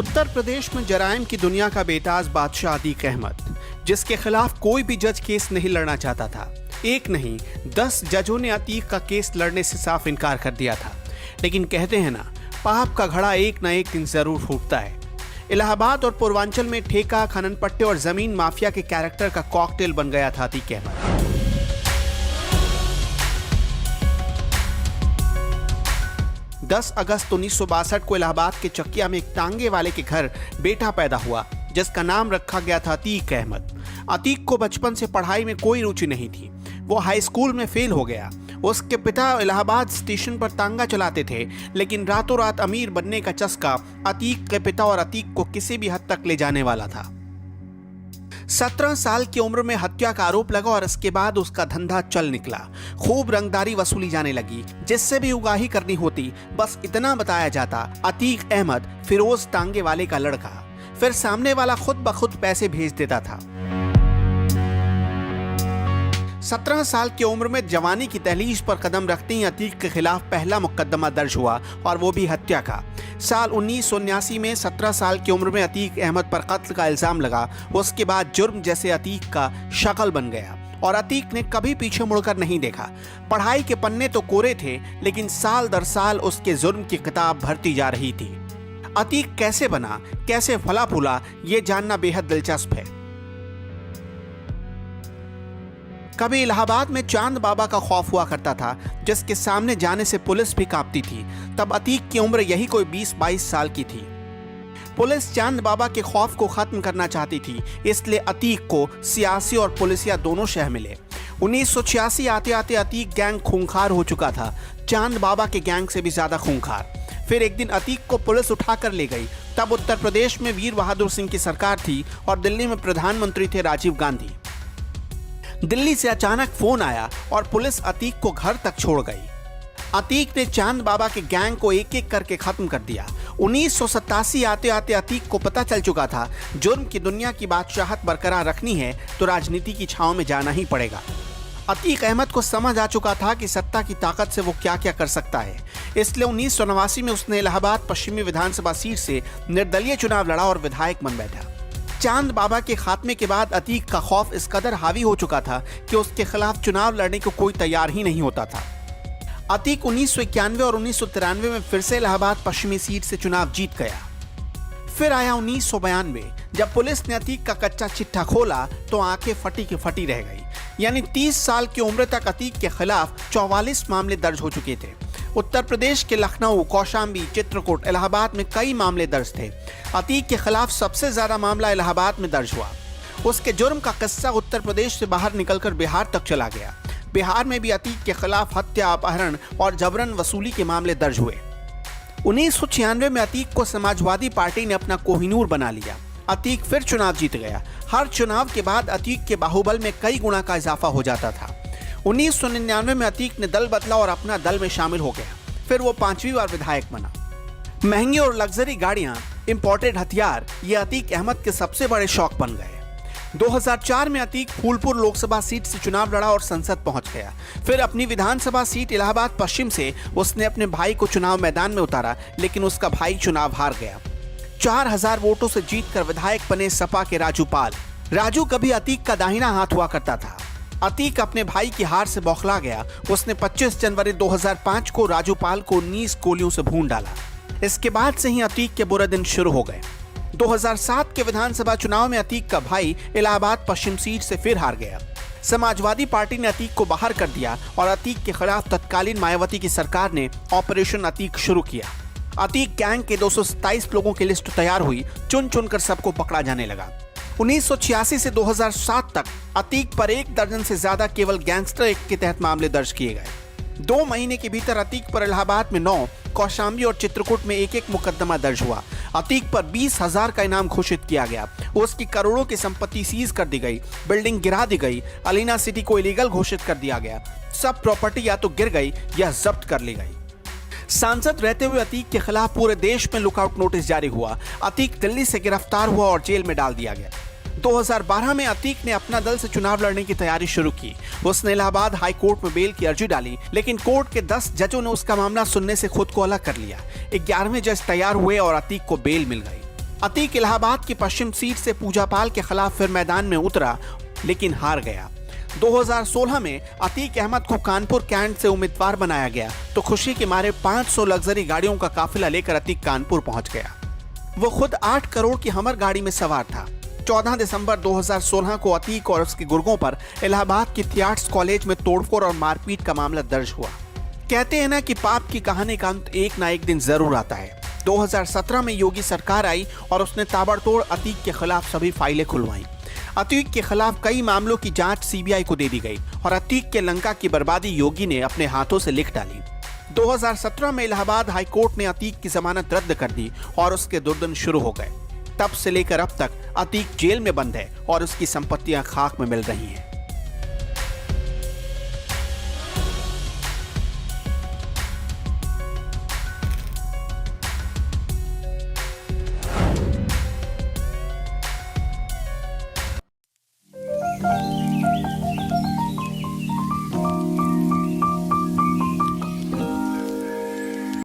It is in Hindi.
उत्तर प्रदेश में जराइम की दुनिया का बेताज बादशाह अतीक अहमद, जिसके खिलाफ कोई भी जज केस नहीं लड़ना चाहता था। एक नहीं 10 जजों ने अतीक का केस लड़ने से साफ इनकार कर दिया था। लेकिन कहते हैं ना, पाप का घड़ा एक न एक दिन जरूर फूटता है। इलाहाबाद और पूर्वांचल में ठेका, खनन पट्टे और जमीन माफिया के कैरेक्टर का कॉकटेल बन गया था अतीक अहमद। 10 अगस्त 1962 को इलाहाबाद के चकिया में एक टांगे वाले के घर बेटा पैदा हुआ, जिसका नाम रखा गया था अतीक अहमद। अतीक को बचपन से पढ़ाई में कोई रुचि नहीं थी। वो हाई स्कूल में फेल हो गया। उसके पिता इलाहाबाद स्टेशन पर तांगा चलाते थे, लेकिन रातों रात अमीर बनने का चस्का अतीक के पिता और अतीक को किसी भी हद तक ले जाने वाला था। 17 साल की उम्र में हत्या का आरोप लगा और इसके बाद उसका धंधा चल निकला। खूब रंगदारी वसूली जाने लगी। जिससे भी उगाही करनी होती, बस इतना बताया जाता, अतीक अहमद फिरोज टांगे वाले का लड़का। फिर सामने वाला खुद ब खुद पैसे भेज देता था। 17 साल की उम्र में जवानी की दहलीज पर कदम रखते ही अतीक के खिलाफ पहला मुकदमा दर्ज हुआ, और वो भी हत्या का। साल 1979 में 17 साल की उम्र में अतीक अहमद पर कत्ल का इल्जाम लगा। उसके बाद जुर्म जैसे अतीक का शक्ल बन गया और अतीक ने कभी पीछे मुड़कर नहीं देखा। पढ़ाई के पन्ने तो कोरे थे, लेकिन साल दर साल उसके जुर्म की किताब भरती जा रही थी। अतीक कैसे बना, कैसे फला फूला, ये जानना बेहद दिलचस्प है। कभी इलाहाबाद में चांद बाबा का खौफ हुआ करता था, जिसके सामने जाने से पुलिस भी कांपती थी। तब अतीक की उम्र यही कोई 20-22 साल की थी। पुलिस चांद बाबा के खौफ को खत्म करना चाहती थी, इसलिए अतीक को सियासी और पुलिसिया दोनों शह मिले। 1986 आते आते अतीक गैंग खूंखार हो चुका था, चांद बाबा के गैंग से भी ज्यादा खूंखार। फिर एक दिन अतीक को पुलिस उठाकर ले गई। तब उत्तर प्रदेश में वीर बहादुर सिंह की सरकार थी और दिल्ली में प्रधानमंत्री थे राजीव गांधी। दिल्ली से अचानक फोन आया और पुलिस अतीक को घर तक छोड़ गई। अतीक ने चांद बाबा के गैंग को एक एक करके खत्म कर दिया। 1987 आते आते अतीक को पता चल चुका था, जुर्म की दुनिया की बादशाहत बरकरार रखनी है तो राजनीति की छांव में जाना ही पड़ेगा। अतीक अहमद को समझ आ चुका था कि सत्ता की ताकत से वो क्या क्या कर सकता है। इसलिए 1989 में उसने इलाहाबाद पश्चिमी विधानसभा सीट से निर्दलीय चुनाव लड़ा और विधायक बन बैठा। चांद बाबा के खात्मे के बाद अतीक का खौफ इस कदर हावी हो चुका था कि उसके खिलाफ चुनाव लड़ने को कोई तैयार ही नहीं होता था। अतीक 1991 और 1993 में फिर से इलाहाबाद पश्चिमी सीट से चुनाव जीत गया। फिर आया 1992, जब पुलिस ने अतीक का कच्चा चिट्ठा खोला तो आंखें फटी की फटी रह गई। यानी 30 साल की उम्र तक अतीक के खिलाफ 44 मामले दर्ज हो चुके थे। उत्तर प्रदेश के लखनऊ, कौशाम्बी, चित्रकूट, इलाहाबाद में कई मामले दर्ज थे। अतीक के खिलाफ सबसे ज्यादा मामला इलाहाबाद में दर्ज हुआ। उसके जुर्म का किस्सा उत्तर प्रदेश से बाहर निकलकर बिहार तक चला गया। बिहार में भी अतीक के खिलाफ हत्या, अपहरण और जबरन वसूली के मामले दर्ज हुए। 1996 में अतीक को समाजवादी पार्टी ने अपना कोहिनूर बना लिया। अतीक फिर चुनाव जीत गया। हर चुनाव के बाद अतीक के बाहुबल में कई गुना का इजाफा हो जाता था। 1999 में अतीक ने दल बदला और अपना दल में शामिल हो गया। फिर वो 5वीं बार विधायक बना। महंगी और लग्जरी गाड़ियां, इंपोर्टेड हथियार, ये अतीक अहमद के सबसे बड़े शौक बन गए। 2004 में अतीक फूलपुर लोकसभा सीट से चुनाव लड़ा और संसद पहुंच गया। फिर अपनी विधानसभा सीट इलाहाबाद पश्चिम से उसने अपने भाई को चुनाव मैदान में उतारा, लेकिन उसका भाई चुनाव हार गया। 4000 वोटों से जीतकर विधायक बने सपा के राजू पाल। राजू कभी अतीक का दाहिना हाथ हुआ करता था। अतीक अपने भाई की हार से बौखला गया। उसने 25 जनवरी 2005 को राजू पाल को 19 गोलियों से भून डाला। इसके बाद से ही अतीक के बुरे दिन शुरू हो गए। 2007 के विधानसभा चुनाव में अतीक का भाई इलाहाबाद पश्चिम सीट से फिर हार गया। समाजवादी पार्टी ने अतीक को बाहर कर दिया और अतीक के खिलाफ तत्कालीन मायावती की सरकार ने ऑपरेशन अतीक शुरू किया। अतीक गैंग के 227 लोगों की लिस्ट तैयार हुई। चुन चुनकर सबको पकड़ा जाने लगा। 1986 से 2007 तक अतीक पर 1 दर्जन से ज्यादा केवल गैंगस्टर एक्ट के तहत मामले दर्ज किए गए। 2 महीने के भीतर अतीक पर इलाहाबाद में 9, कौशाम्बी और चित्रकूट में एक मुकदमा दर्ज हुआ। अतीक पर 20,000 का इनाम घोषित किया गया। उसकी करोड़ों की संपत्ति सीज कर दी गई, बिल्डिंग गिरा दी गई, अलीना सिटी को इलीगल घोषित कर दिया गया। सब प्रॉपर्टी या तो गिर गई या जब्त कर ली गई। सांसद रहते हुए अतीक के खिलाफ पूरे देश में लुकआउट नोटिस जारी हुआ। अतीक दिल्ली से गिरफ्तार हुआ और जेल में डाल दिया गया। 2012 में अतीक ने अपना दल से चुनाव लड़ने की तैयारी शुरू की। उसने इलाहाबाद हाई कोर्ट में बेल की अर्जी डाली, लेकिन कोर्ट के 10 जजों ने उसका मामला सुनने से खुद को अलग कर लिया। 11वें जज तैयार हुए और अतीक को बेल मिल गई। अतीक इलाहाबाद की पश्चिम सीट से पूजा पाल के खिलाफ फिर मैदान में उतरा, लेकिन हार गया। 2016 में अतीक अहमद को कानपुर कैंट से उम्मीदवार बनाया गया तो खुशी के मारे 500 लग्जरी गाड़ियों का काफिला लेकर अतीक कानपुर पहुंच गया। वो खुद 8 करोड़ की हमर गाड़ी में सवार था। 14 दिसंबर 2016 को अतीक और उसके गुर्गों पर इलाहाबाद की थियाट्स कॉलेज में तोड़फोड़ और मारपीट का मामला दर्ज हुआ। कहते हैं ना कि पाप की कहानी का अंत एक ना एक दिन जरूर आता है। 2017 में योगी सरकार आई और उसने ताबड़तोड़ अतीक के खिलाफ सभी फाइलें खुलवाई। अतीक के खिलाफ कई मामलों की जांच सीबीआई को दे दी गई और अतीक के लंका की बर्बादी योगी ने अपने हाथों से लिख डाली। 2017 में इलाहाबाद हाईकोर्ट ने अतीक की जमानत रद्द कर दी और उसके दुर्दिन शुरू हो गए। तब से लेकर अब तक अतीक जेल में बंद है और उसकी संपत्तियां खाक में मिल रही हैं।